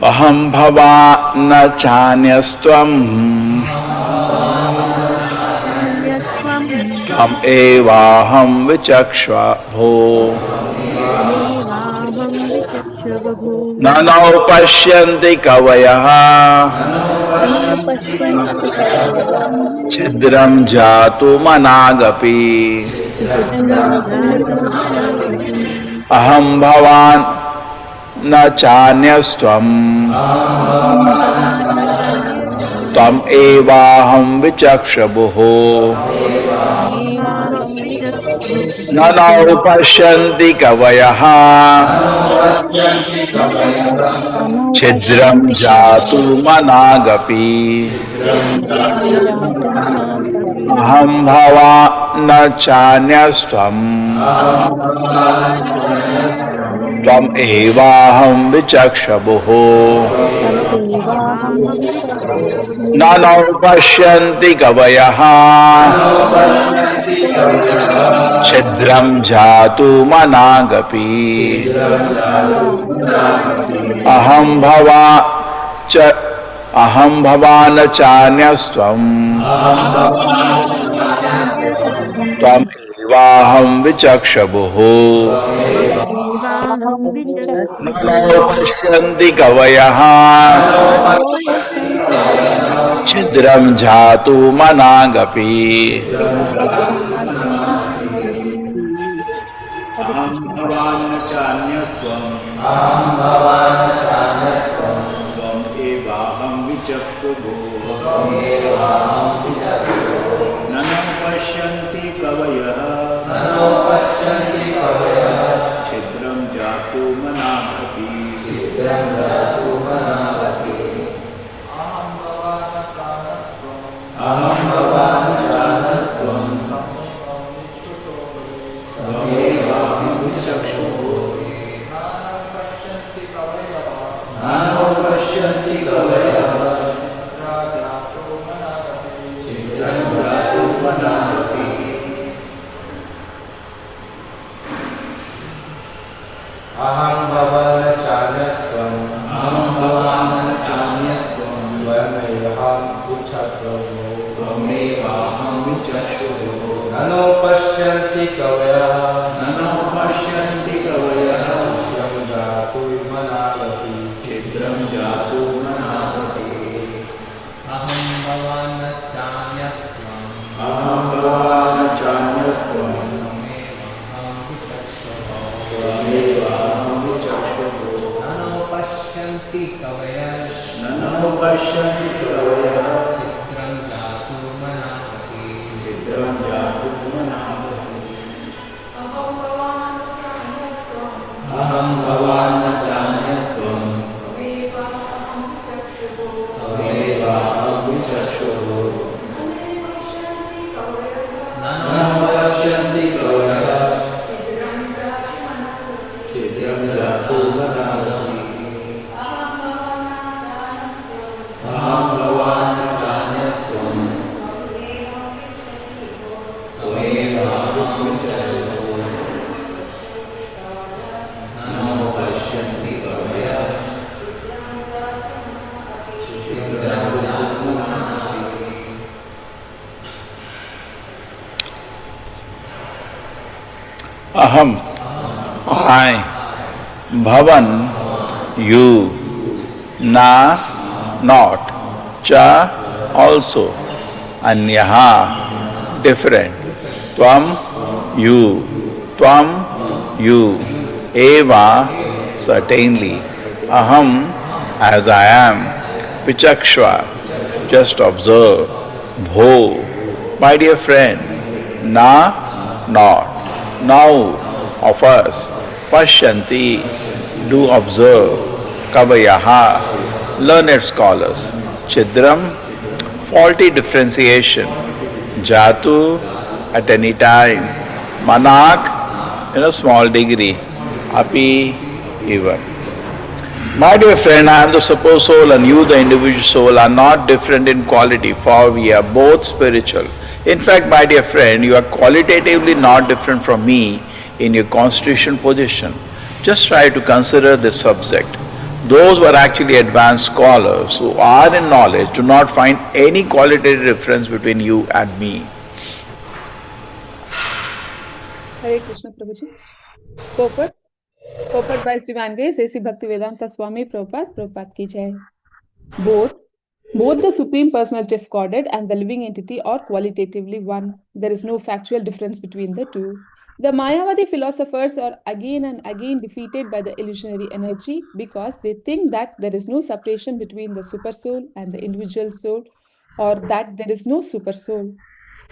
Aham bhava na chanyastvam tam evaham vichakshva bho nanau pashyanti kavayaha chidram jatu managapi aham bhavan na chanyastvam tam evaham vichakshabho nanau pashyanti kavayaha chidram jatu managapi aham bhava na chanyastvam tam evaham vichakshabho nanau pashyanti kavayaha chidram jatu managapi aham bhavana chanyastvam tam evaham vichakshabho nanau pashyanti kavayaha chidram jatu managapi aham bhavana chanyastvam tam evaham vichakshabho nanau pashyanti kavayaha chidram jatu managapi aham bhavana chanyastvam tam evaham vichakshabho nanau pashyanti kavayaha chidram jatu managapi aham bhavana chanyastvam tvamevaham vichakshabho nanau pashyanti kavayaha chidram jatu managapi aham bhavana chanyastvam nanau pashyanti kavayaha chidram jatu managapi aham bhavana chanyastvam tam evaham vichakshabho nanau pashyanti kavayaha chidram jatu managapi aham bhavana chanyastvam tam evaham vichakshabho nanau pashyanti kavayaha chidram jatu managapi aham I bhavan you na not cha also anyaha different tvam you eva certainly aham as I am vichakshva just observe bho my dear friend na not now of us pashyanti do observe kavayaha learned scholars chidram faulty differentiation jatu at any time manak in a small degree api even. My dear friend, I am the supposed soul and you the individual soul are not different in quality, for we are both spiritual. In fact, my dear friend, you are qualitatively not different from me in your constitution position. Just try to consider this subject. Those who are actually advanced scholars, who are in knowledge, do not find any qualitative difference between you and me. Hare Krishna Prabhuji. Purport by Divine Grace, A.C. Bhaktivedanta Swami Prabhupada ki jai. Both the Supreme Personality of Godhead and the living entity are qualitatively one. There is no factual difference between the two. The Mayavadi philosophers are again and again defeated by the illusionary energy because they think that there is no separation between the supersoul and the individual soul, or that there is no supersoul.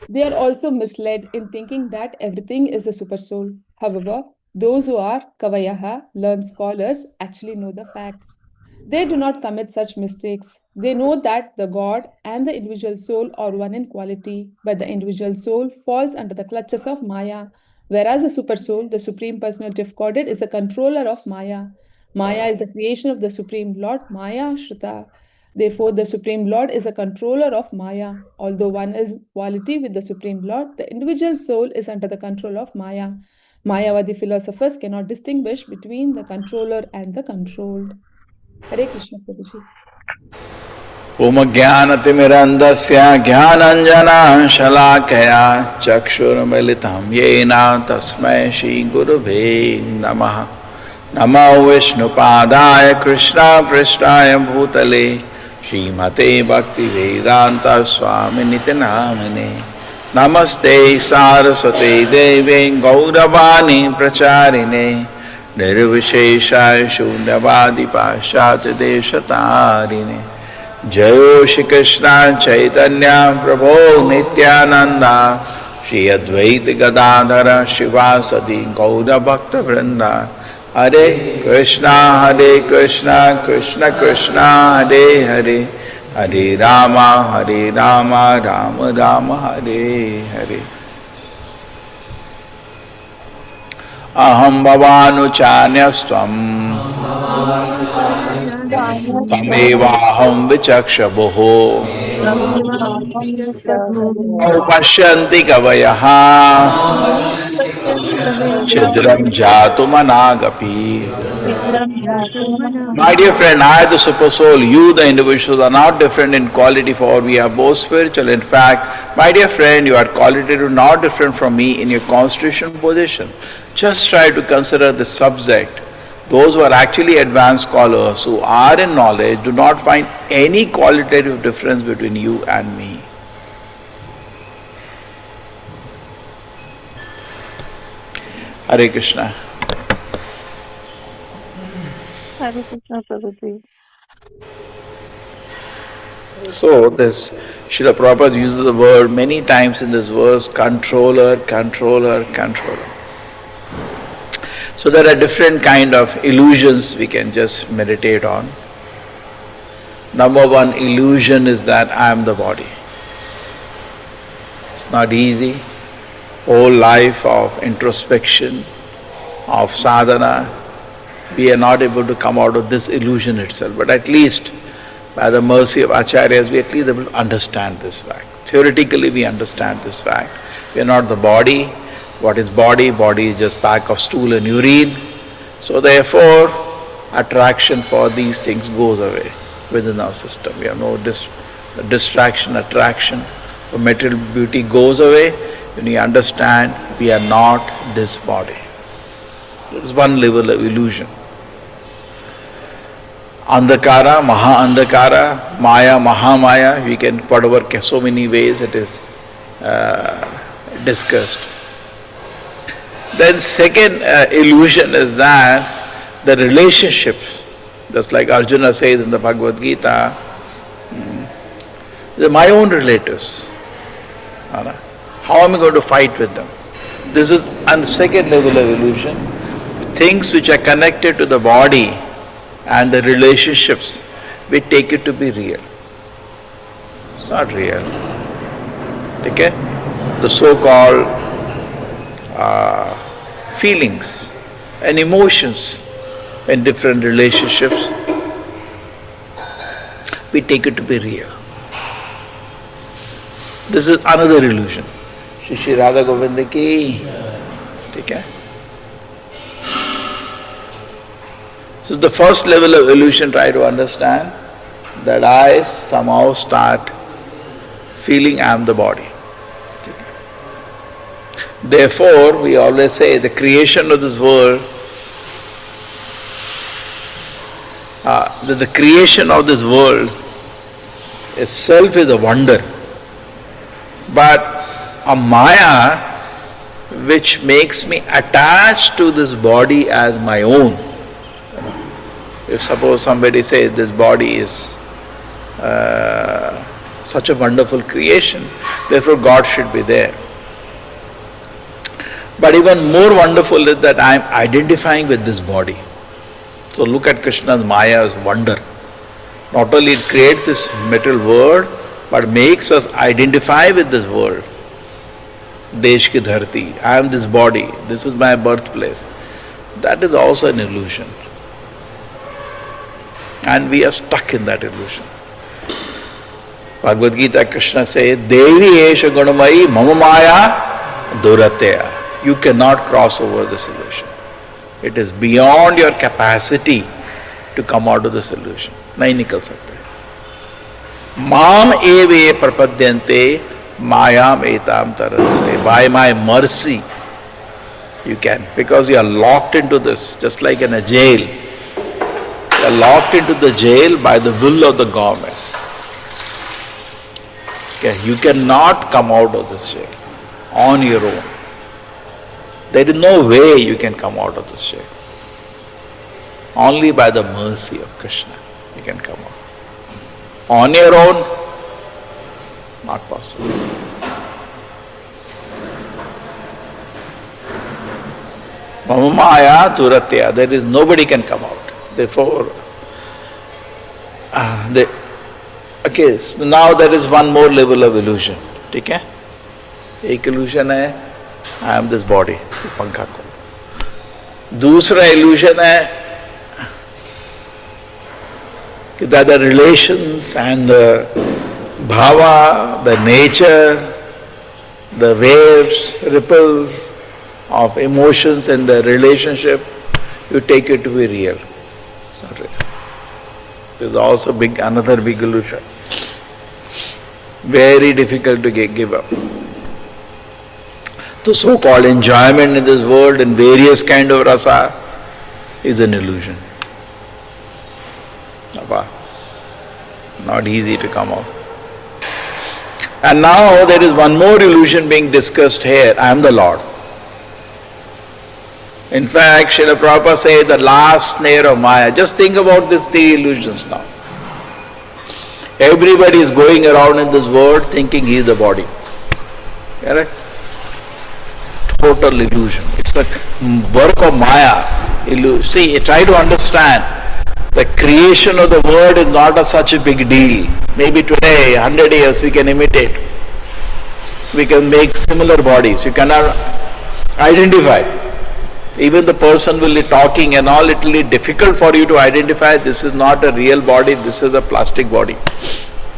They are also misled in thinking that everything is the supersoul. However, those who are Kavayaha, learned scholars, actually know the facts. They do not commit such mistakes. They know that the God and the individual soul are one in quality, but the individual soul falls under the clutches of Maya, whereas the supersoul, the Supreme Personality of Godhead, is the controller of Maya. Maya is the creation of the Supreme Lord, Maya Shrita. Therefore, the Supreme Lord is a controller of Maya. Although one is quality with the Supreme Lord, the individual soul is under the control of Maya. Mayavadi philosophers cannot distinguish between the controller and the controlled. Hare Krishna Prabhuji. Om Jnanatimirandasya Jnananjana Shalakaya Chakshurmilitam Yena Tasmai Shri Gurave Namaha. Namo Vishnupadaya Krishna Prishtaya Bhutale Srimate Bhaktivedanta Swami Nitinamane. Namaste Saraswate Deve Gauravani Pracharine Nirvishesha Shunyavadi Pashat Deshatarine. Jayo Shri Krishna Chaitanya Prabhu Nityananda Shri Advaita Gadadhara Shivasadi Gaura Bhakta Vrinda. Hare Krishna Krishna Krishna Hare Hare Hare Rama Rama Rama Hare Hare. Aham bhavanuchanyastvam tamevaham vichakshabuho pashyanti kavayaha chidram jatumanagapi. My dear friend, I, the super soul, you, the individuals, are not different in quality, for we are both spiritual. In fact, my dear friend, you are qualitative, not different from me in your constitutional position. Just try to consider this subject. Those who are actually advanced scholars, who are in knowledge, do not find any qualitative difference between you and me. Hare Krishna. Hare Krishna Prabhuji. So this Srila Prabhupada uses the word many times in this verse, controller, controller, controller. So there are different kind of illusions we can just meditate on. Number one illusion is that I am the body. It's not easy. Whole life of introspection, of sadhana, we are not able to come out of this illusion itself. But at least by the mercy of acharyas, we are at least able to understand this fact. Theoretically we understand this fact. We are not the body. What is body? Body is just pack of stool and urine. So therefore, attraction for these things goes away within our system. We have no distraction, attraction for material beauty goes away when we understand we are not this body. It is one level of illusion. Andhakara, Maha-andhakara, Maya, Mahamaya, we can put over so many ways it is discussed. Then second illusion is that the relationships, just like Arjuna says in the Bhagavad Gita, they're my own relatives. How am I going to fight with them? This is on the second level of illusion. Things which are connected to the body and the relationships, we take it to be real. It's not real. Okay? The so-called feelings and emotions in different relationships, we take it to be real. This is another illusion. Shri Radha Govinda ki. Okay? So the first level of illusion, try to understand that I somehow start feeling I am the body. Therefore, we always say the creation of this world, that the creation of this world itself is a wonder. But a Maya which makes me attached to this body as my own. If suppose somebody says this body is such a wonderful creation, therefore God should be there. But even more wonderful is that I am identifying with this body. So look at Krishna's Maya's wonder. Not only it creates this material world, but makes us identify with this world. Desh ki dharti, I am this body, this is my birthplace. That is also an illusion. And we are stuck in that illusion. Bhagavad Gita, Krishna says, Devi esha gunamayi mama maya durateya. You cannot cross over this illusion. It is beyond your capacity to come out of this illusion. Nahi nikal sakte. Mam eve prapadyante mayam etam tarante. By my mercy, you can. Because you are locked into this, just like in a jail. You are locked into the jail by the will of the government. Okay, you cannot come out of this jail on your own. There is no way you can come out of this jail. Only by the mercy of Krishna you can come out. On your own, not possible. Mama Maya Turatya, there is nobody can come out. Therefore, okay, so now there is one more level of illusion. Okay? एक illusion है, I am this body, पंखा को. दूसरा illusion है कि that the relations and the bhava, the nature, the waves, ripples of emotions in the relationship, you take it to be real. It's not real. There's also another big illusion. Very difficult to give up. The so-called enjoyment in this world in various kind of rasa is an illusion. Not easy to come out. And now there is one more illusion being discussed here. I am the Lord. In fact, Srila Prabhupada says the last snare of Maya. Just think about these three illusions now. Everybody is going around in this world thinking he is the body. Correct? Total illusion. It's the work of Maya. See, try to understand. The creation of the world is not such a big deal. Maybe today, 100 years, we can imitate. We can make similar bodies. You cannot identify. Even the person will be talking and all, it will be difficult for you to identify this is not a real body, this is a plastic body.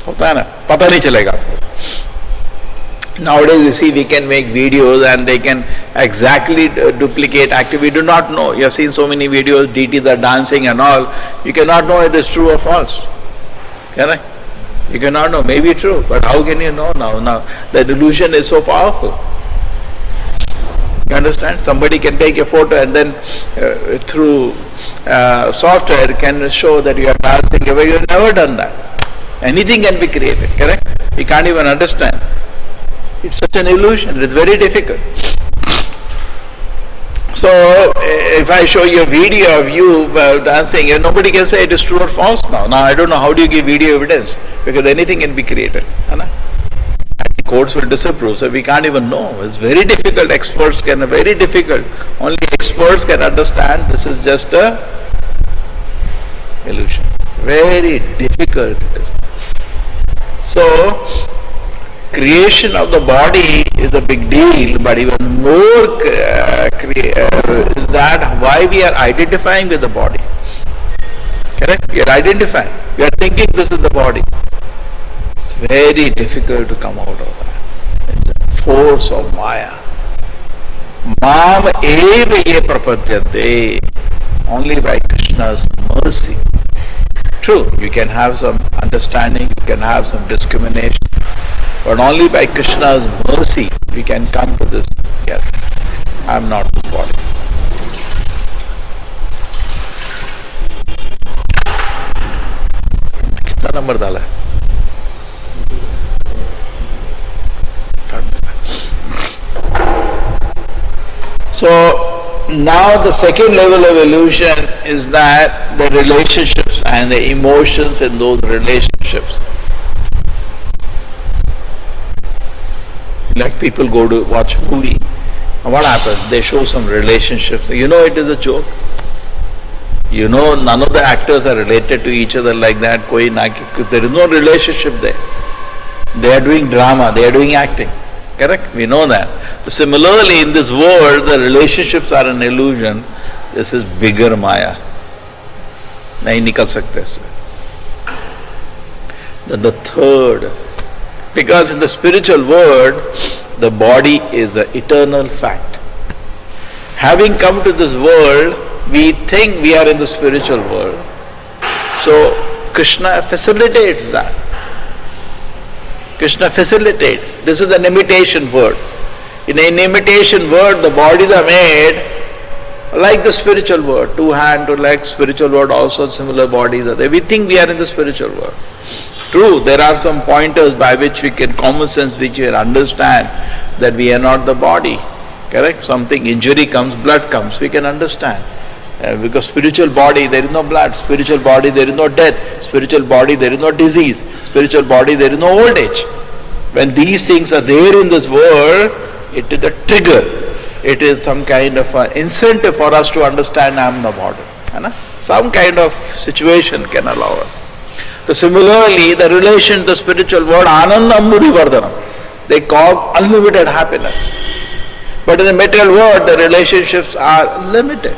होता है ना? पता नहीं चलेगा. Nowadays you see we can make videos and they can exactly duplicate activity. We do not know. You have seen so many videos, deities are dancing and all. You cannot know it is true or false. Can I? You cannot know. Maybe true, but how can you know now? Now the delusion is so powerful. You understand? Somebody can take a photo and then through software can show that you are dancing away. You have never done that. Anything can be created, correct? We can't even understand. It's such an illusion. It's very difficult. So, if I show you a video of you dancing, nobody can say it is true or false now. Now, I don't know how do you give video evidence, because anything can be created. The courts will disapprove, so we can't even know. It's very difficult. Experts can, very difficult. Only experts can understand this is just a illusion. Very difficult it is. So, creation of the body is a big deal, but even more is that why we are identifying with the body. Correct? We are identifying. We are thinking this is the body. It's very difficult to come out of that. It's a force of Maya. Mam eva ye prapadyate. only by Krishna's mercy. True, you can have some understanding, you can have some discrimination, but only by Krishna's mercy we can come to this, yes, I am not this body. कितना number डाला है? So now the second level of illusion is that the relationships and the emotions in those relationships. Like people go to watch a movie, and what happens? They show some relationships. You know it is a joke. You know none of the actors are related to each other like that. Because there is no relationship there. They are doing drama, they are doing acting. Correct? We know that. So similarly, in this world, the relationships are an illusion. This is bigger Maya. Nahi nikal sakte se. Then the third, because in the spiritual world, the body is an eternal fact. Having come to this world, we think we are in the spiritual world. So Krishna facilitates that. Krishna facilitates. This is an imitation word. In an imitation word, the bodies are made like the spiritual world. 2 hand, 2 legs, spiritual world also similar bodies are there. We think we are in the spiritual world. True, there are some pointers by which we can, common sense, which we can understand that we are not the body. Correct? Something, injury comes, blood comes, we can understand. Because spiritual body, there is no blood. Spiritual body, there is no death. Spiritual body, there is no disease. Spiritual body, there is no old age. When these things are there in this world, it is a trigger. It is some kind of an incentive for us to understand I am the body. Some kind of situation can allow us. So similarly, the relation to the spiritual world, Ananda Ambudhi Vardhanam, they cause unlimited happiness. But in the material world, the relationships are limited.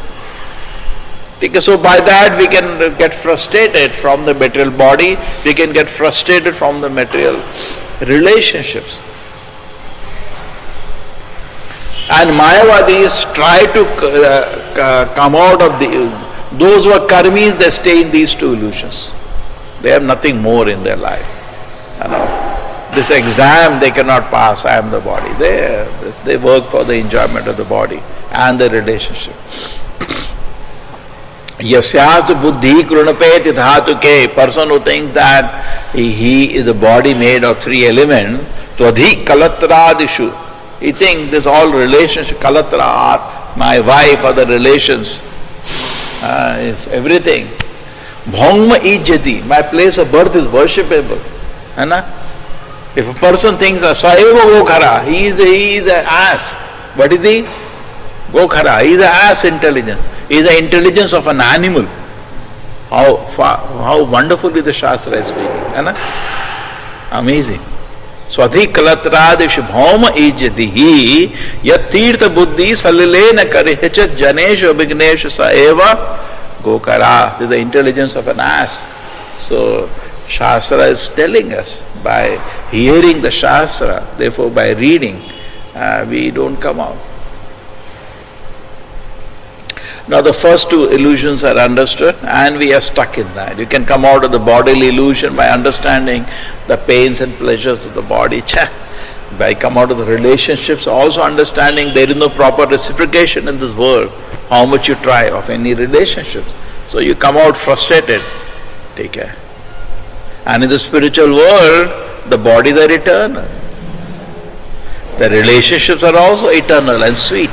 So by that we can get frustrated from the material body, we can get frustrated from the material relationships. And Mayavadis try to come out of those who are karmis, they stay in these two illusions. They have nothing more in their life. This exam they cannot pass, I am the body. They work for the enjoyment of the body and the relationship. Yasyas buddhi krunapeti dhatuke, person who thinks that he is a body made of 3 elements, twadhi kalatradishu. He thinks this all relationship, kalatra are my wife or the relations, is everything. Bhauma ijjati, my place of birth is worshipable. If a person thinks, Saeva Gokhara, he is an ass. What is he? Gokhara, he is an ass intelligence. He is the intelligence of an animal. How wonderfully the Shastra is speaking. Amazing. Swadhi kalatradish bhauma ijyadihi yat tirtha buddhi salilena karihecha janeshu abhigneshu saeva gokara. This is the intelligence of an ass. So Shastra is telling us by hearing the Shastra, therefore by reading, we don't come out. Now the first 2 illusions are understood and we are stuck in that. You can come out of the bodily illusion by understanding the pains and pleasures of the body. By come out of the relationships, also understanding there is no proper reciprocation in this world, how much you try of any relationships. So you come out frustrated. Take care. And in the spiritual world, the bodies are eternal. The relationships are also eternal and sweet.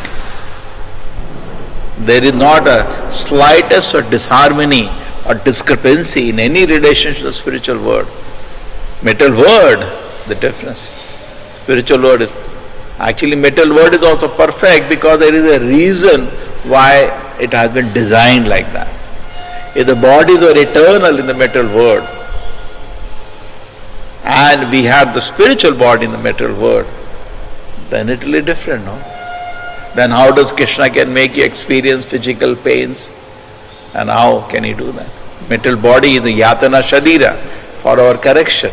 There is not a slightest or disharmony or discrepancy in any relationship to the spiritual world. Material world, the difference. Spiritual world is, actually material world is also perfect because there is a reason why it has been designed like that. If the bodies are eternal in the material world and we have the spiritual body in the material world, then it will be different, no? Then how does Krishna can make you experience physical pains? And how can he do that? Material body is the yatana sharira for our correction.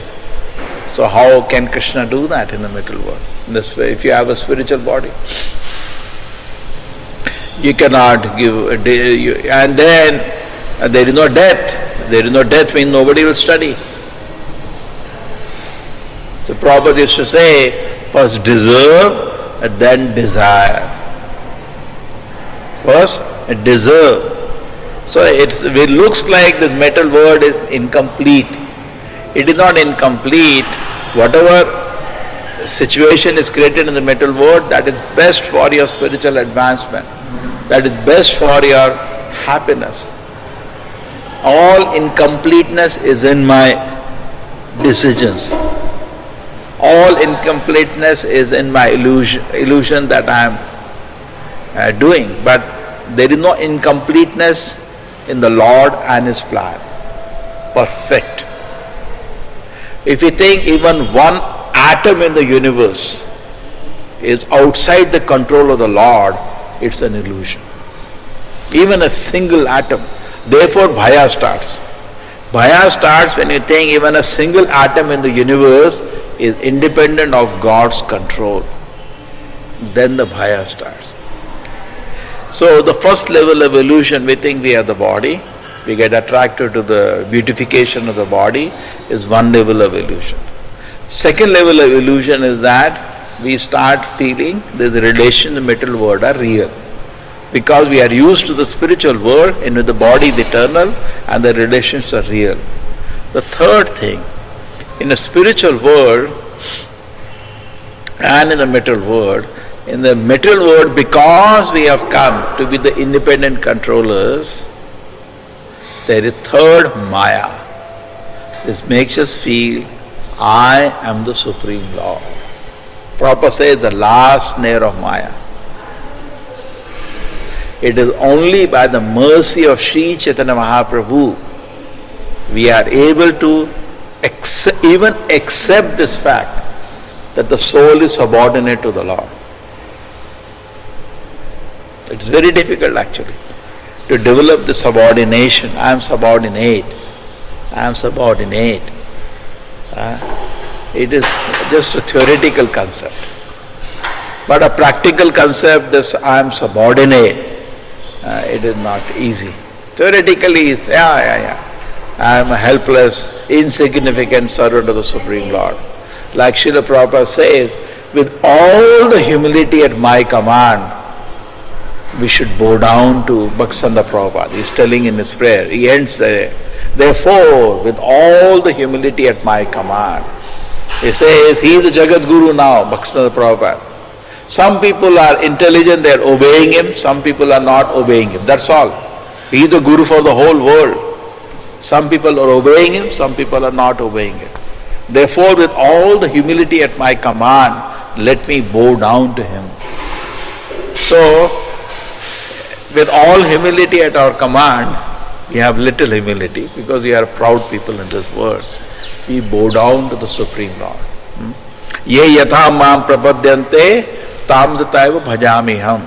So how can Krishna do that in the material world? In this way, if you have a spiritual body. You cannot give, and then there is no death. There is no death means nobody will study. So Prabhupada used to say, first deserve and then desire. First deserve. So it looks like this metal world is incomplete. It is not incomplete. Whatever situation is created in the metal world, that is best for your spiritual advancement. That is best for your happiness. All incompleteness is in my decisions. All incompleteness is in my illusion that I am doing. But there is no incompleteness in the Lord and His plan. Perfect. If you think even one atom in the universe is outside the control of the Lord, it's an illusion. Even a single atom. Therefore, Bhaya starts. Bhaya starts when you think even a single atom in the universe is independent of God's control. Then the Bhaya starts. So the first level of illusion, we think we are the body. We get attracted to the beautification of the body, is one level of illusion. Second level of illusion is that we start feeling this relation in the material world are real. Because we are used to the spiritual world, and with the body the eternal, and the relations are real. The third thing, in the spiritual world and in the material world, in the material world, because we have come to be the independent controllers, there is third Maya. This makes us feel, I am the Supreme Lord. Prabhupada says the last snare of Maya. It is only by the mercy of Sri Chaitanya Mahaprabhu we are able to even accept this fact that the soul is subordinate to the Lord. It's very difficult actually to develop the subordination. I am subordinate. I am subordinate. It is just a theoretical concept. But a practical concept, this I am subordinate, it is not easy. Theoretically, it's, I am a helpless, insignificant servant of the Supreme Lord. Like Srila Prabhupada says, with all the humility at my command, we should bow down to Bhaktisiddhanta Prabhupada. He is telling in his prayer, he ends there. Therefore, with all the humility at my command, he says, he is the Jagat Guru now, Bhaktisiddhanta Prabhupada. Some people are intelligent, they are obeying him. Some people are not obeying him. That's all. He is the Guru for the whole world. Some people are obeying him, some people are not obeying him. Therefore, with all the humility at my command, let me bow down to him. So, with all humility at our command, we have little humility because we are proud people in this world. We bow down to the Supreme Lord. Ye yatha mam prapadyante tam dataiva bhajami ham.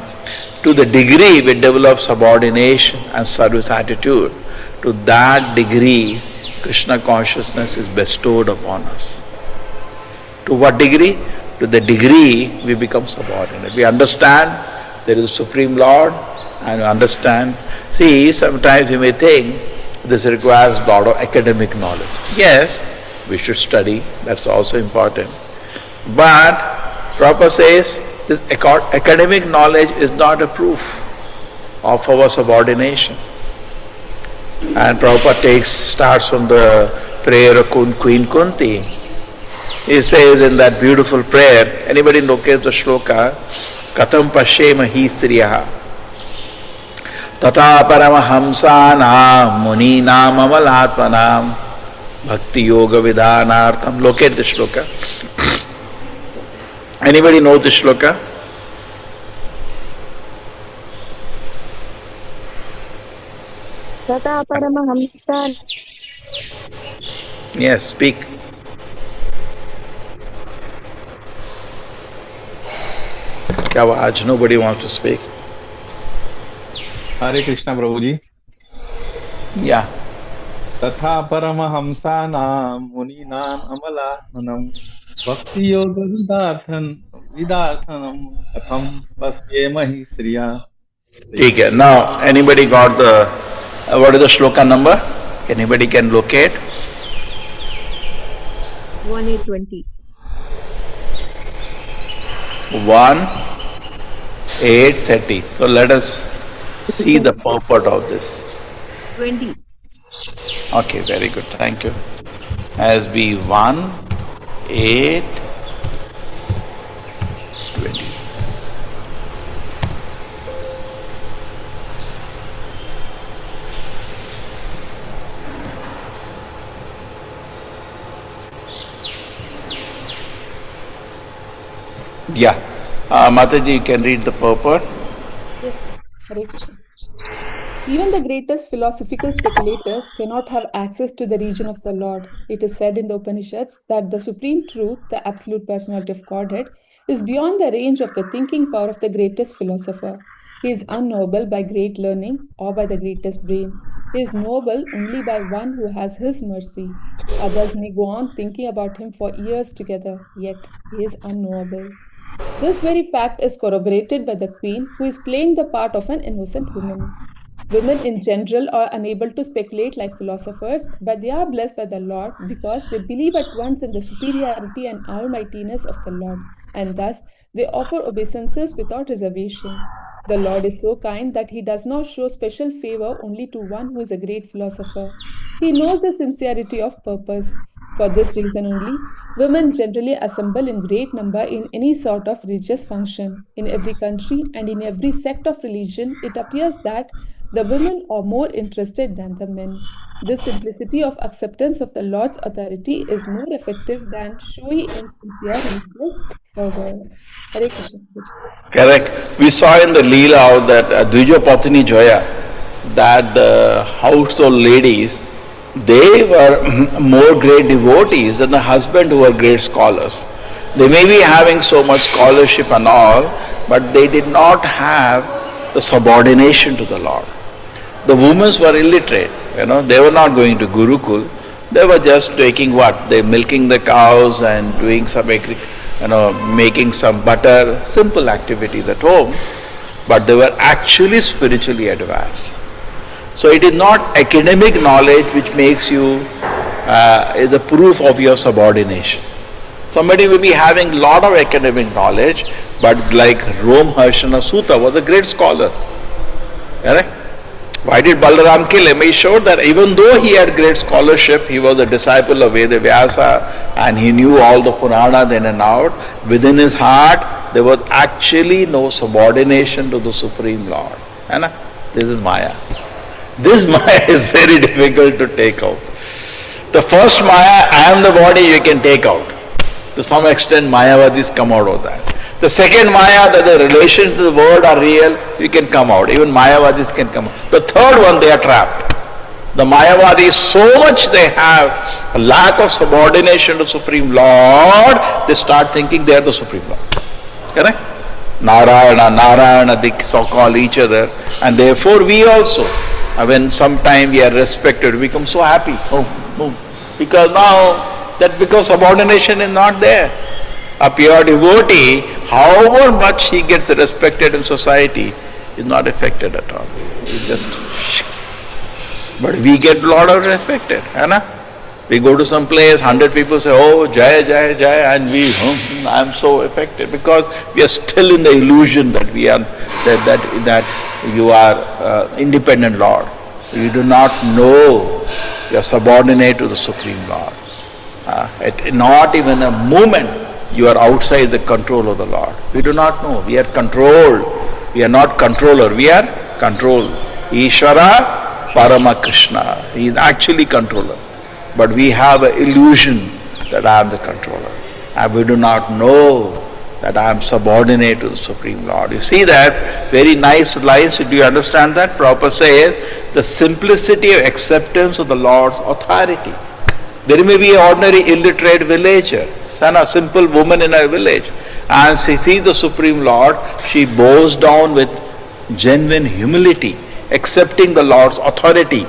To the degree we develop subordination and service attitude, to that degree Krishna consciousness is bestowed upon us. To what degree? To the degree we become subordinate. We understand there is a Supreme Lord and we understand. See, sometimes you may think this requires a lot of academic knowledge. Yes, we should study, that's also important. But Prabhupada says this academic knowledge is not a proof of our subordination. And Prabhupada starts from the prayer of Queen Kunti. He says in that beautiful prayer, anybody knows the shloka, Katham Pashyema hi Sriyaha Tata Paramahamsanam Muninam Amalatmanam Bhakti Yoga Vidhanartham. Locate the shloka. Anybody know the shloka? Tata Paramahamsa. Yes, speak. Kawaj, nobody wants to speak. Hare Krishna Prabhuji. Yeah. Tatha Paramahamsanam Muninam Amalatmanam Bhakti Yoga Vidharthanam Katham Pasyemahi Sriya Okay. Now, anybody got the, what is the shloka number? Anybody can locate? 1820. 1:8:30. So let us see the purport of this. 20. Okay, very good. Thank you. As be 1:8:20. Yeah. Mataji, you can read the purport. Yes, Hare Krishna. Even the greatest philosophical speculators cannot have access to the region of the Lord. It is said in the Upanishads that the supreme truth, the absolute personality of Godhead, is beyond the range of the thinking power of the greatest philosopher. He is unknowable by great learning or by the greatest brain. He is knowable only by one who has his mercy. Others may go on thinking about him for years together, yet he is unknowable. This very fact is corroborated by the queen, who is playing the part of an innocent woman. Women in general are unable to speculate like philosophers, but they are blessed by the Lord because they believe at once in the superiority and almightiness of the Lord, and thus they offer obeisances without reservation. The Lord is so kind that he does not show special favor only to one who is a great philosopher. He knows the sincerity of purpose. For this reason only, women generally assemble in great number in any sort of religious function. In every country and in every sect of religion, it appears that the women are more interested than the men. This simplicity of acceptance of the Lord's authority is more effective than showy and sincere religious fervor. Hare Krishna. Correct. We saw in the Leela how that Dvija Patini Joya, that the household ladies, they were more great devotees than the husband who were great scholars. They may be having so much scholarship and all, but they did not have the subordination to the Lord. The women were illiterate, they were not going to Gurukul. They were just taking what? They milking the cows and doing some, making some butter, simple activities at home, but they were actually spiritually advanced. So it is not academic knowledge which makes you, is a proof of your subordination. Somebody will be having lot of academic knowledge, but like Rom Harshana Sutta was a great scholar. Correct? Why did Balaram kill him? He showed that even though he had great scholarship, he was a disciple of Veda Vyasa and he knew all the Puranas in and out, within his heart there was actually no subordination to the Supreme Lord. This is Maya. This Maya is very difficult to take out. The first Maya, I am the body, you can take out. To some extent, Mayavadis come out of that. The second Maya, that the relations to the world are real, you can come out. Even Mayavadis can come out. The third one, they are trapped. The Mayavadis, so much they have a lack of subordination to Supreme Lord, they start thinking they are the Supreme Lord. Correct? Narayana, they so-call each other. And therefore we also, when sometime we are respected, we become so happy. Because now, because subordination is not there. A pure devotee, however much he gets respected in society, is not affected at all. But we get a lot of affected. We go to some place, 100 people say, oh, Jai, Jai, Jai, and we, I am so affected because we are still in the illusion that we are, that you are independent Lord. You do not know you are subordinate to the Supreme Lord. Not even a moment you are outside the control of the Lord. We do not know. We are controlled. We are not controller. We are controlled. Ishvara Parama Krishna. He is actually controller. But we have an illusion that I am the controller. And we do not know that I am subordinate to the Supreme Lord. You see that? Very nice lines. Do you understand that? Prabhupada says, the simplicity of acceptance of the Lord's authority. There may be an ordinary illiterate villager, a simple woman in a village, and she sees the Supreme Lord, she bows down with genuine humility. Accepting the Lord's authority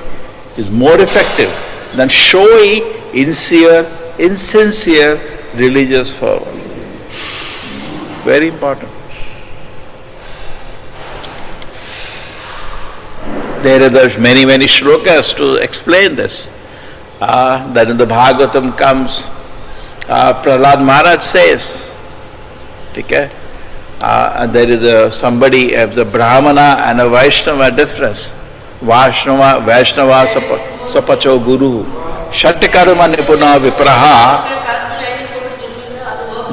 is more effective than showy, insincere religious fervor. Very important. there are many, many shlokas to explain this. That in the Bhagavatam comes, Prahlad Maharaj says, okay, there is somebody, the Brahmana and a Vaishnava difference. Vaishnava sapacho guru. Shatkarma nipuna vipraha.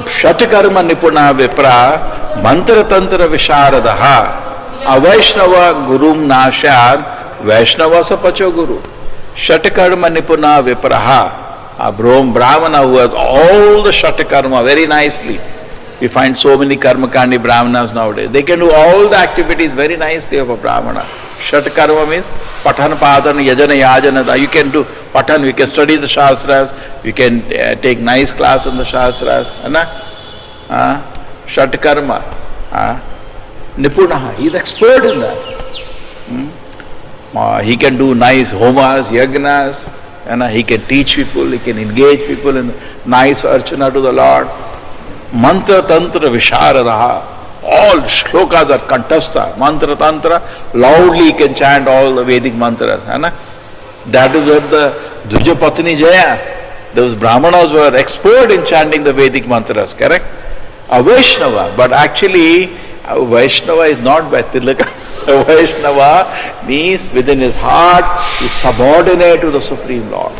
Shatkarma nipuna vipraha. Mantra tantra visharadaha. Avaishnava gurum nashad. Vaishnava sapacho guru. Shatkarma nipuna vipraha. A Brahmana who has all the Shatakarma very nicely. We find so many Karmakandi Brahmanas nowadays. They can do all the activities very nicely of a Brahmana. Shatakarma means Patan, Padana, Yajana, Yajana. You can do Patan, you can study the Shastras, you can take nice class in the Shastras. Shatakarma. Nipunaha. He is expert in that. He can do nice homas, yagnas. He can teach people, he can engage people in nice archana to the Lord. Mantra tantra visharadaha. All shlokas are contesta. Mantra tantra, loudly he can chant all the Vedic mantras. That is what the Dvijapatni Jaya, those Brahmanas were expert in chanting the Vedic mantras, correct? A Vaishnava, but actually a Vaishnava is not by Tilaka. A Vaishnava means within his heart is subordinate to the Supreme Lord.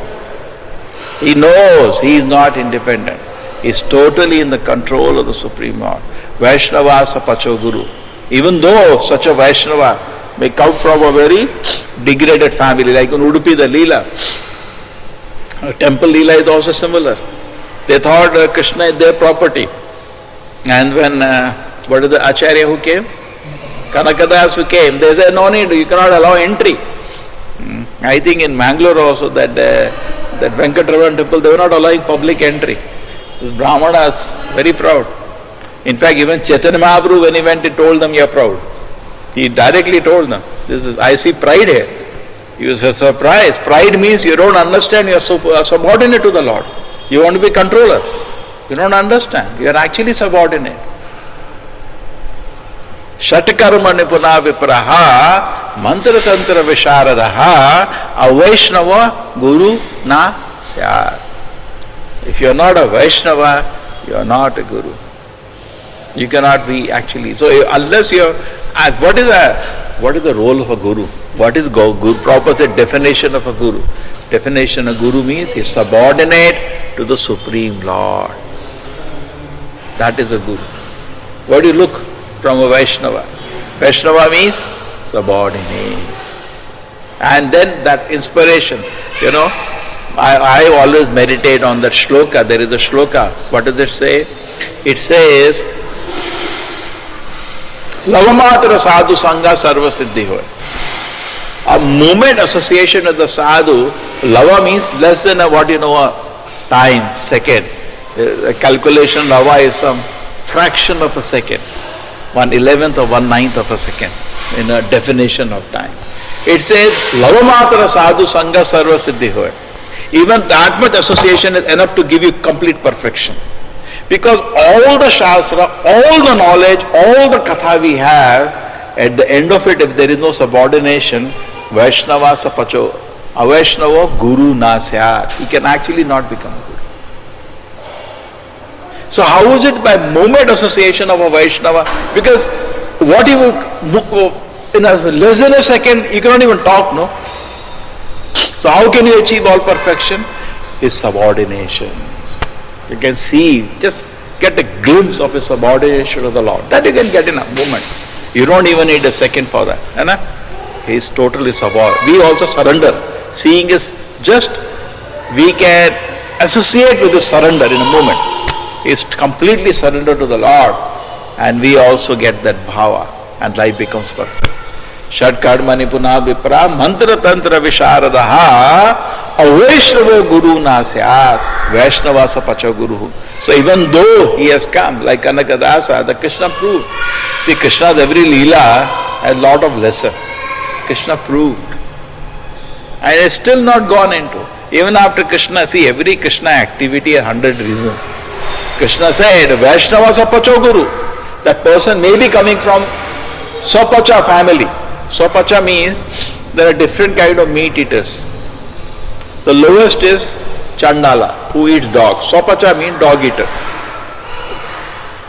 He knows he is not independent. He is totally in the control of the Supreme Lord. Vaishnava sapacho guru. Even though such a Vaishnava may come from a very degraded family, like in Udupi, the Leela. Temple Leela is also similar. They thought Krishna is their property. And when, what is the Acharya who came? Kanakadas who came, they said, no need, you cannot allow entry. I think in Mangalore also, that Venkatraman temple, they were not allowing public entry. The Brahmanas, very proud. In fact, even Chaitanya Mahaprabhu, when he went, he told them, you are proud. He directly told them, I see pride here. He was surprised. Pride means you don't understand, you are subordinate to the Lord. You want to be controller. You don't understand. You are actually subordinate. Shatkarma nipuna vipraha, mantra tantra visharadaha, a Vaishnava guru na syat. If you are not a Vaishnava, you are not a guru. You cannot be actually. So unless you are, what is the role of a guru? What is guru? Proper definition of a guru. Definition of guru means he is subordinate to the Supreme Lord. That is a guru. What do you look from a Vaishnava? Vaishnava means subordinate. And then that inspiration, I always meditate on that shloka. There is a shloka. What does it say? It says, Lavamatra sadhu sangha sarva siddhi hoy. A moment association with the sadhu, lava means less than a time, second. The calculation lava is some fraction of a second. 1/11th or 1/9th of a second in a definition of time. It says, Lavamatra sadhu sangha sarva siddhi hoy. Even that much association is enough to give you complete perfection. Because all the Shastra, all the knowledge, all the Katha we have, at the end of it, if there is no subordination, Vaishnava sapacho, Avaishnava guru na syat. He can actually not become a guru. So how is it by moment association of a Vaishnava? Because what he will, in less than a second, you cannot even talk, no? So how can you achieve all perfection? His subordination. You can see, just get a glimpse of his subordination to the Lord. That you can get in a moment. You don't even need a second for that. He is totally subordinate. We also surrender. Seeing is just, we can associate with his surrender in a moment. He is completely surrendered to the Lord. And we also get that bhava. And life becomes perfect. Shatkarma nipuna vipra mantra tantra visharadaha avaishnava guru na syat. Vaishnava sapacha guru. So even though he has come, like Kanakadasa, the Krishna proved. See, Krishna's every leela has a lot of lesson. Krishna proved. And it's still not gone into. Even after Krishna, see, every Krishna activity has 100 reasons. Krishna said, Vaishnava sapacha guru. That person may be coming from Sapacha family. Sapacha means there are different kind of meat eaters. The lowest is Chandala, who eats dog. Swapacha means dog eater.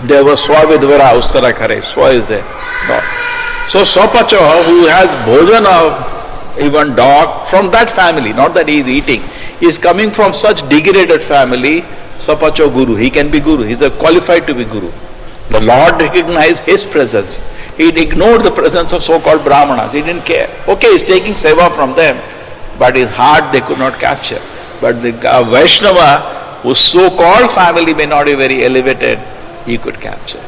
There was Swavidvara Ustara Khare. Swa is there. Dog. So Swapacha, who has bhojan of even dog, from that family, not that he is eating, he is coming from such degraded family, Swapacha Guru. He can be Guru. He is qualified to be Guru. The Lord recognized his presence. He ignored the presence of so-called Brahmanas. He didn't care. Okay, he's taking seva from them, but his heart they could not capture. But the Vaishnava, whose so-called family may not be very elevated, he could capture.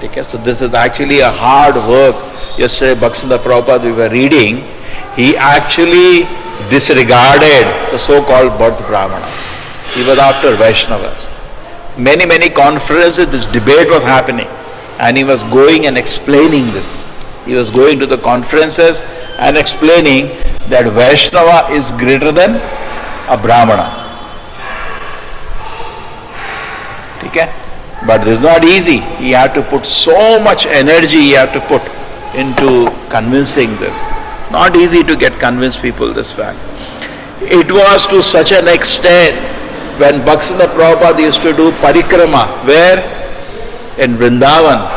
Okay, so this is actually a hard work. Yesterday, Bhaktivinoda Prabhupada, we were reading, he actually disregarded the so-called birth Brahmanas. He was after Vaishnavas. Many conferences, this debate was happening, and he was going and explaining this. He was going to the conferences and explaining that Vaishnava is greater than a Brahmana. Okay? But this is not easy. He had to put so much energy he had to put into convincing this. Not easy to get convinced people this fact. It was to such an extent when Bhaktivinoda Prabhupada used to do parikrama, where in Vrindavan,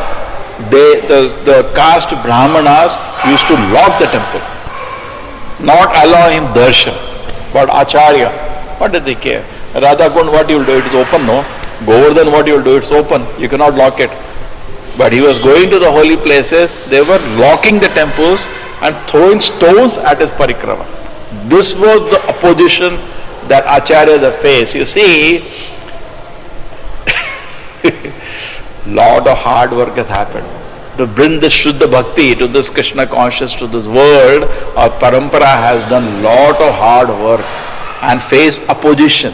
the caste Brahmanas used to lock the temple, not allow him darshan. But Acharya, what did they care? Radha Kund, what you will do? It is open, no? Govardhan, what you will do? It's open. You cannot lock it. But he was going to the holy places. They were locking the temples and throwing stones at his parikrama. This was the opposition that Acharya faced. You see, lot of hard work has happened. To bring this Shuddha Bhakti to this Krishna conscious to this world, our parampara has done lot of hard work and faced opposition.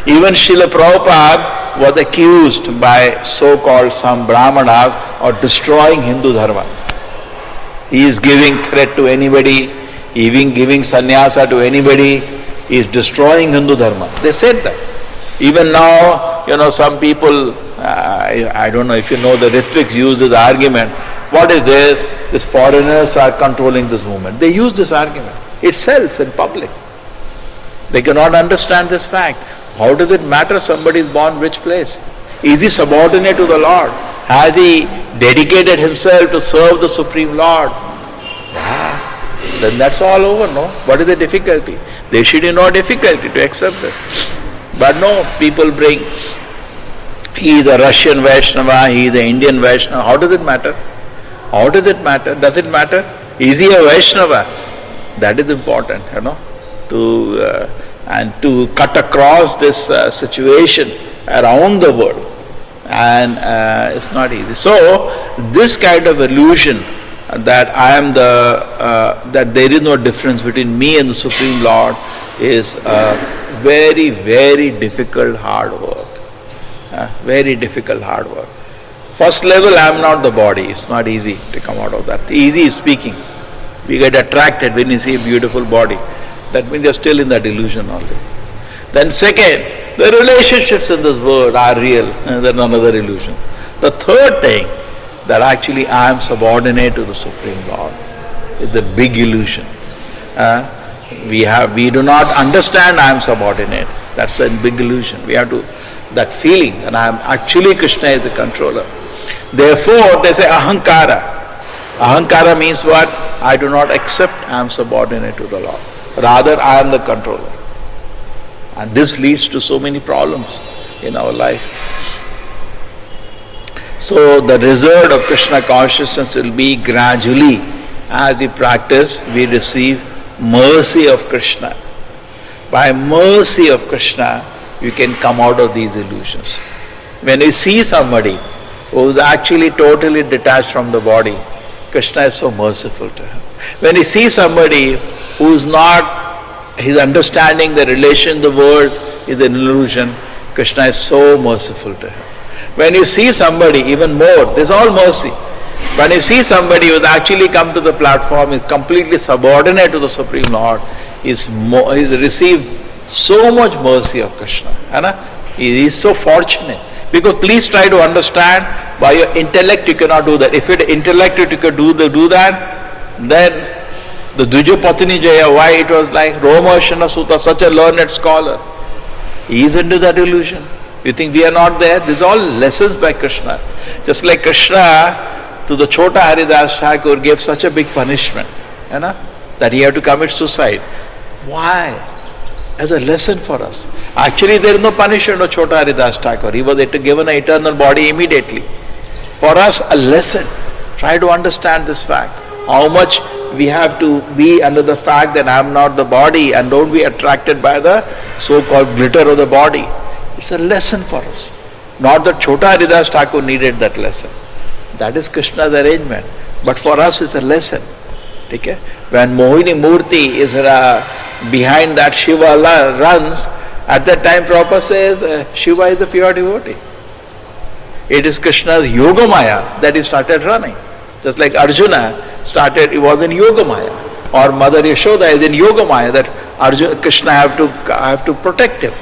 Even Srila Prabhupada was accused by so-called some Brahmanas of destroying Hindu Dharma. He is giving threat to anybody, even giving sannyasa to anybody. He is destroying Hindu Dharma. They said that. Even now, some people, I don't know if you know, the Ritviks use this argument. What is this? These foreigners are controlling this movement. They use this argument. It sells in public. They cannot understand this fact. How does it matter somebody is born which place? Is he subordinate to the Lord? Has he dedicated himself to serve the Supreme Lord? Yeah. Then that's all over, no? What is the difficulty? There should be no difficulty to accept this. But no, people bring, he is a Russian Vaishnava, he is an Indian Vaishnava. How does it matter? How does it matter? Does it matter? Is he a Vaishnava? That is important, to cut across this situation around the world. And it's not easy. So, this kind of illusion that I am that there is no difference between me and the Supreme Lord is very, very difficult, hard work. Very difficult, hard work. First level, I am not the body. It's not easy to come out of that. Easy is speaking. We get attracted when you see a beautiful body. That means you're still in that illusion only. Then second, the relationships in this world are real. That's another illusion. The third thing, that actually I am subordinate to the Supreme Lord, is the big illusion. We do not understand I am subordinate. That's a big illusion. We have to, that feeling that I am actually Krishna is the controller. Therefore, they say ahankara. Ahankara means what? I do not accept I am subordinate to the Lord. Rather, I am the controller. And this leads to so many problems in our life. So the result of Krishna consciousness will be gradually, as we practice, we receive mercy of Krishna. By mercy of Krishna, you can come out of these illusions. When you see somebody who is actually totally detached from the body, Krishna is so merciful to him. When you see somebody who is not, he is understanding the relation in the world is an illusion, Krishna is so merciful to him. When you see somebody, even more, this is all mercy. When you see somebody who has actually come to the platform, is completely subordinate to the Supreme Lord, he's received so much mercy of Krishna. He is so fortunate. Because please try to understand, by your intellect you cannot do that. If your intellect you could do that, then The Dvijapatini Jaya, why it was like Romarshana Sutta, such a learned scholar. He is into that illusion. You think we are not there? These are all lessons by Krishna. Just like Krishna to the Chota Haridas Thakur gave such a big punishment, you know, that he had to commit suicide. Why? As a lesson for us. Actually, there is no punishment of Chota Haridas Thakur. He was given an eternal body immediately. For us, a lesson. Try to understand this fact. How much we have to be under the fact that I am not the body, and don't be attracted by the so-called glitter of the body. It's a lesson for us. Not that Chota Haridas Thakur needed that lesson. That is Krishna's arrangement. But for us it's a lesson. Okay? When Mohini Murti is behind that Shiva runs, at that time Prabhupada says Shiva is a pure devotee. It is Krishna's Yogamaya that he started running. Just like Arjuna started, he was in Yogamaya. Or Mother Yashoda is in Yogamaya, that Krishna I have to protect him.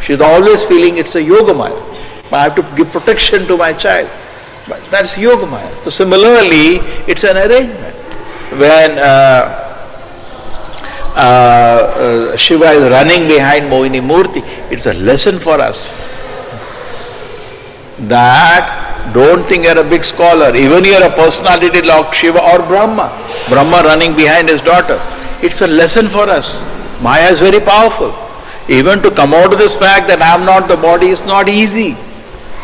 She is always feeling it's a Yogamaya. I have to give protection to my child. But that's Yogamaya. So similarly, it's an arrangement. When Shiva is running behind Mohini Murti, it's a lesson for us. That don't think you're a big scholar. Even you're a personality like Shiva or Brahma. Brahma running behind his daughter. It's a lesson for us. Maya is very powerful. Even to come out of this fact that I am not the body is not easy.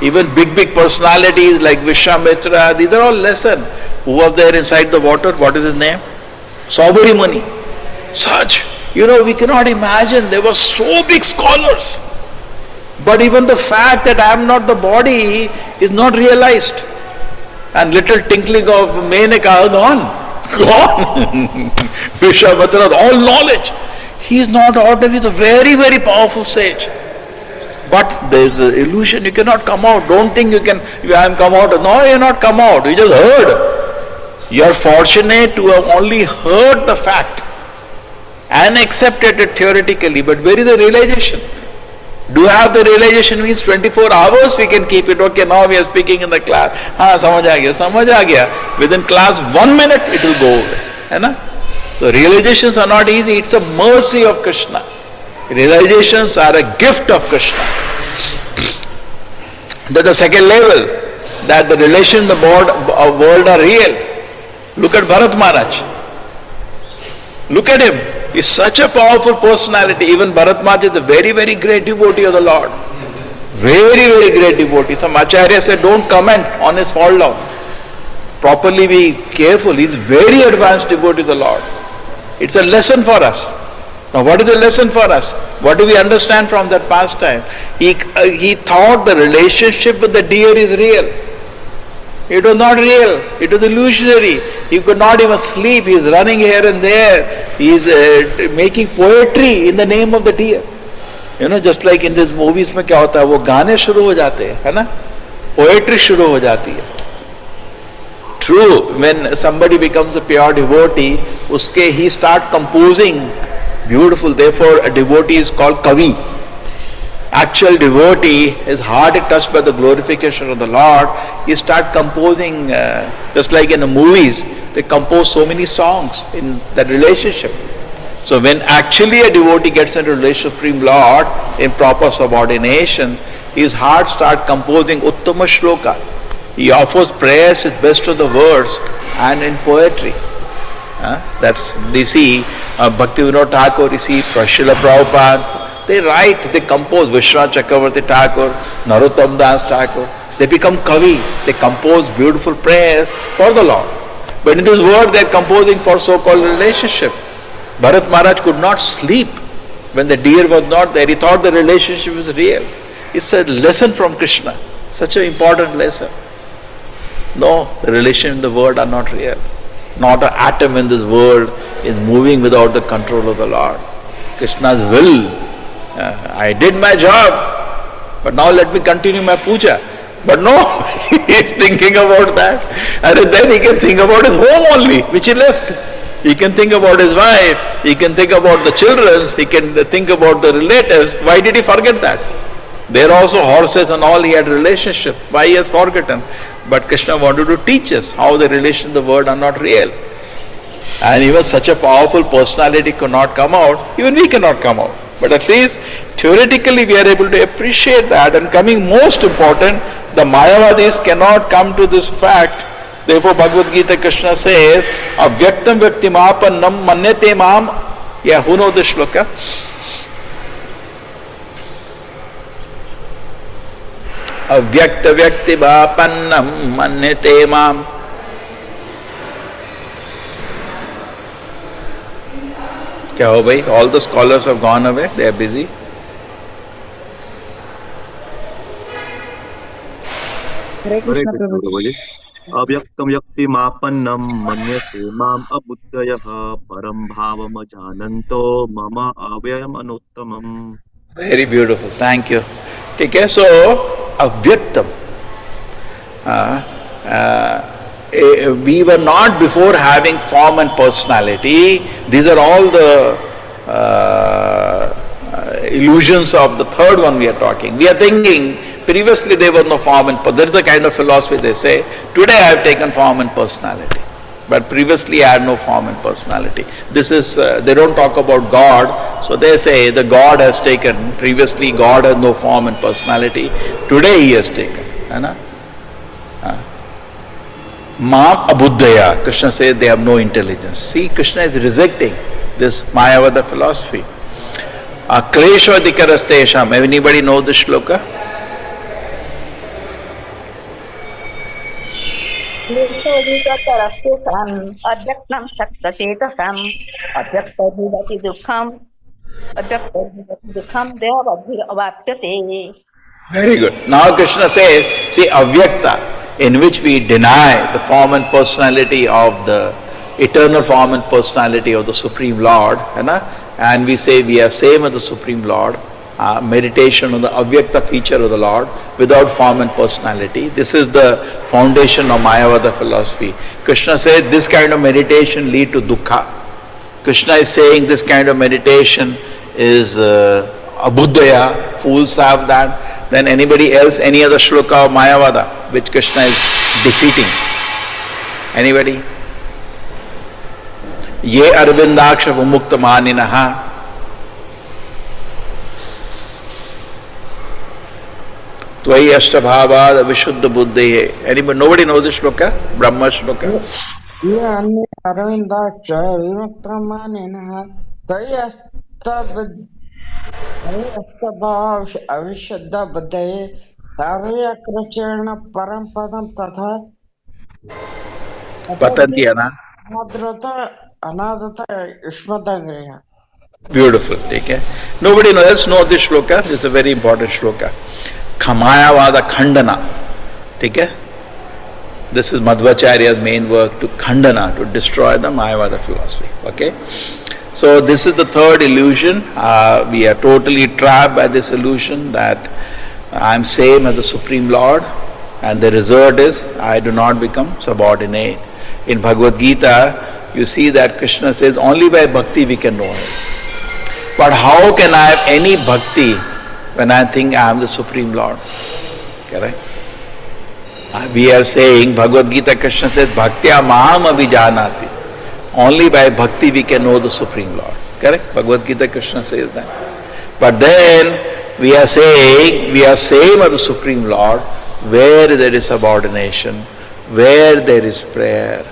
Even big personalities like Vishwamitra, these are all lessons. Who was there inside the water? What is his name? Saubhari Muni. Such, we cannot imagine. They were so big scholars. But even the fact that I am not the body is not realized. And little tinkling of Menaka, gone. Vishwamitra, all knowledge. He is not ordinary, he is a very, very powerful sage. But there is an illusion, you cannot come out. Don't think I am come out. No, you are not come out. You just heard. You are fortunate to have only heard the fact and accepted it theoretically. But where is the realization? Do you have the realization? Means 24 hours we can keep it. Okay, now we are speaking in the class. Samajh aa gaya. Within class 1 minute it will go away. Hai na? So realizations are not easy. It's a mercy of Krishna. Realizations are a gift of Krishna. That's the second level, that the relations in the world are real. Look at Bharat Maharaj. Look at him. He's such a powerful personality. Even Bharat Maharaj is a very, very great devotee of the Lord. Very, very great devotee. Some Acharya said, don't comment on his fall down. Properly be careful. He's very advanced devotee of the Lord. It's a lesson for us. Now what is the lesson for us? What do we understand from that pastime? He thought the relationship with the deer is real. It was not real. It was illusionary. He could not even sleep. He is running here and there. He is making poetry in the name of the deer. Just like in these movies में क्या होता है, वो गाने शुरू हो जाते हैं, है ना? Poetry शुरू हो जाती है. True, when somebody becomes a pure devotee, he start composing beautiful. Therefore, a devotee is called Kavi. Actual devotee, his heart is touched by the glorification of the Lord. He start composing, just like in the movies, they compose so many songs in that relationship. So when actually a devotee gets into relationship with Supreme Lord in proper subordination, his heart start composing Uttama Shloka. He offers prayers with best of the words and in poetry. That's, you see, Bhakti Vinod Thakur, you see, Srila Prabhupada, they write, they compose, Vishwanath Chakravarti Thakur, Narottam Das Thakur, they become Kavi, they compose beautiful prayers for the Lord. But in this world they are composing for so-called relationship. Bharat Maharaj could not sleep when the deer was not there. He thought the relationship was real. It's a lesson from Krishna, such an important lesson. No, the relations in the world are not real. Not an atom in this world is moving without the control of the Lord. Krishna's will. I did my job, but now let me continue my puja. But no, he is thinking about that. And then he can think about his home only, which he left. He can think about his wife, he can think about the children, he can think about the relatives. Why did he forget that? There are also horses and all, he had relationship. Why he has forgotten? But Krishna wanted to teach us how the relations in the world are not real. And even such a powerful personality could not come out, even we cannot come out. But at least theoretically we are able to appreciate that. And coming most important, the Mayavadis cannot come to this fact. Therefore Bhagavad Gita Krishna says, Avyaktam Vyaktimapannam Manyate Mam. Yeah, who knows this shloka? Avyakta Vyaktimapannam Manyate Mam. क्या हो भाई? All the scholars have gone away. They are busy. Hare Krishna Prabhuji. Avyaktam yaktimappannam manyate mam abuddhayaha param bhavam ajananto mama avyayam anuttamam. Very beautiful. Thank you. Okay, so avyaktam. We were not before having form and personality. These are all the illusions of the third one we are talking. We are thinking previously there was no form and there is the kind of philosophy they say, today I have taken form and personality. But previously I had no form and personality. This is, they don't talk about God, so they say the God has taken, previously God has no form and personality, today he has taken. Mam abuddhaya. Krishna says they have no intelligence. See, Krishna is rejecting this Mayavada philosophy. Klesho adhikarastesham. Anybody know this shloka? Adhyaktam shaktachetasam adhyaktabhivati dukham devabhivapyate. Very good. Now Krishna says, see, avyakta, in which we deny the form and personality of the eternal form and personality of the Supreme Lord, and we say we are same as the Supreme Lord, meditation on the avyakta feature of the Lord without form and personality. This is the foundation of Mayavada philosophy. Krishna says this kind of meditation lead to dukkha. Krishna is saying this kind of meditation is abuddhaya, fools have that. Then anybody else, any other shloka of Mayavada which Krishna is defeating? Anybody? Ye arvindaksha vimukta maninaha. Tvai ashtabhavad vishuddha buddhe. Anybody? Nobody knows this shloka? Brahma shloka. Ye anni arvindaksha vimukta maninaha. Tvai avishuddha buddhe. Arya krishna parampadam tatha. Patanti ana. Anadata ishmadangriya. Beautiful. Okay. Nobody else knows this shloka. This is a very important shloka. Kamayavada Khandana. Okay? This is Madhvacharya's main work, to Khandana, to destroy the Mayavada philosophy. Okay? So this is the third illusion. We are totally trapped by this illusion that I am same as the Supreme Lord, and the result is I do not become subordinate. In Bhagavad Gita, you see that Krishna says only by bhakti we can know Him. But how can I have any bhakti when I think I am the Supreme Lord? Correct? We are saying, Bhagavad Gita, Krishna says, Bhaktya maham abhijanati. Only by bhakti we can know the Supreme Lord. Correct? Bhagavad Gita, Krishna says that. But then we are saying, we are same as the Supreme Lord, where there is subordination, where there is prayer.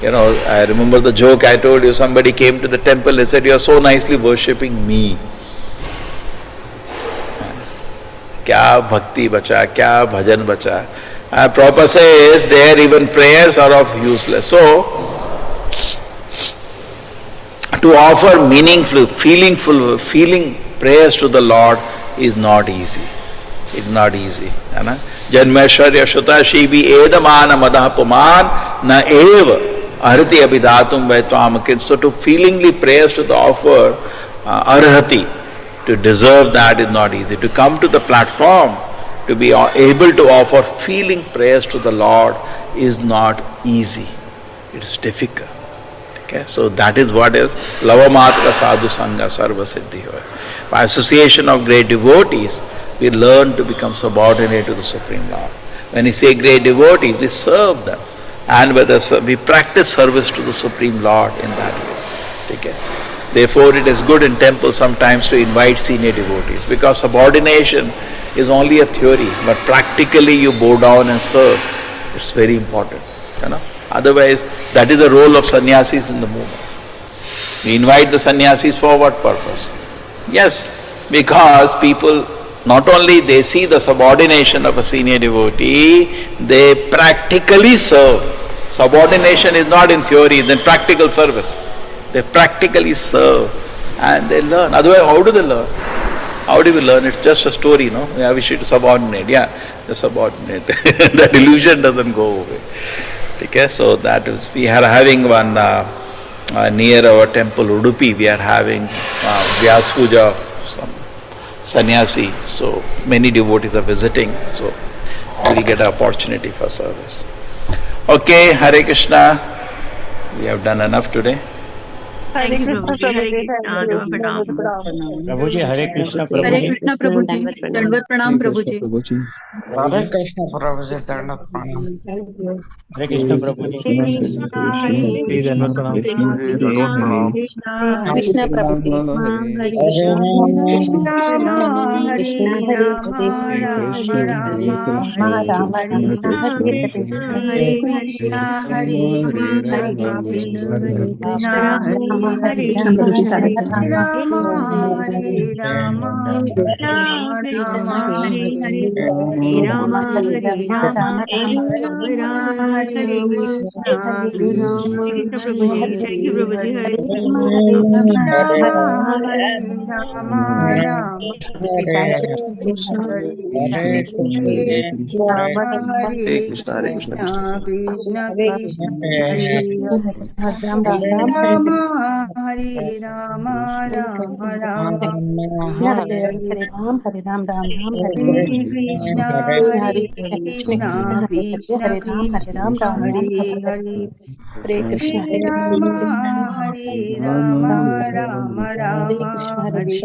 You know, I remember the joke I told you, somebody came to the temple, they said, you are so nicely worshipping me. Kya bhakti bacha, kya bhajan bacha. Prabhupada says there even prayers are of useless. So, to offer meaningful, feeling prayers to the Lord is not easy. It's not easy. Janmeshwarya shuta shibi edamana madah puman na eva arhati abhidatum vaitvamakit. So to feelingly prayers to the offer, arhati, to deserve that is not easy. To come to the platform, to be able to offer feeling prayers to the Lord is not easy. It is difficult. Okay? So that is what is lavamatra sadhu sangha sarva siddhi hoya. By association of great devotees, we learn to become subordinate to the Supreme Lord. When we say great devotees, we serve them. and whether we practice service to the Supreme Lord in that way. Okay? Therefore, it is good in temple sometimes to invite senior devotees, because subordination is only a theory, but practically you bow down and serve. It's very important. You know? Otherwise, that is the role of sannyasis in the movement. We invite the sannyasis for what purpose? Yes, because people not only they see the subordination of a senior devotee, they practically serve. Subordination is not in theory, it's in practical service. They practically serve and they learn. Otherwise, how do they learn? How do we learn? It's just a story, no? Yeah, we should subordinate. Yeah, the subordinate. The delusion doesn't go away. Okay, so that is, we are having one near our temple, Udupi, we are having Vyas Puja, some sannyasi. So many devotees are visiting, so we get an opportunity for service. Okay, Hare Krishna. We have done enough today. Hare Krishna Prabhuji, Dandavat Pranam. Prabhuji, Hare Krishna Hare Prabhuji. Krishna Prabhuji, Dandavat Pranam Prabhuji. Hare Krishna Prabhuji, Dandavat Pranam. Hare Krishna Prabhuji. Krishna Hare Please Krishna Dandavat Pranam. Krishna Krishna Krishna Prabhuji Hare Krishna Rama Hare Rama Rama Rama Hare Hare Hare Krishna Hare Krishna Krishna Krishna Hare Hare Rama Hare Rama Rama Rama Hare Hare Rama Hare Rama Rama Hare Krishna Prabhuji, thank you Prabhuji, Hare Krishna Hare Rama Rama Hare Krishna Hare Rama Hare Krishna Krishna Krishna Hare Rama Hare Rama Rama Rama Hare Krishna Hare Krishna Krishna Krishna Hare Hare Hare Rama Hare Rama Rama Rama Hare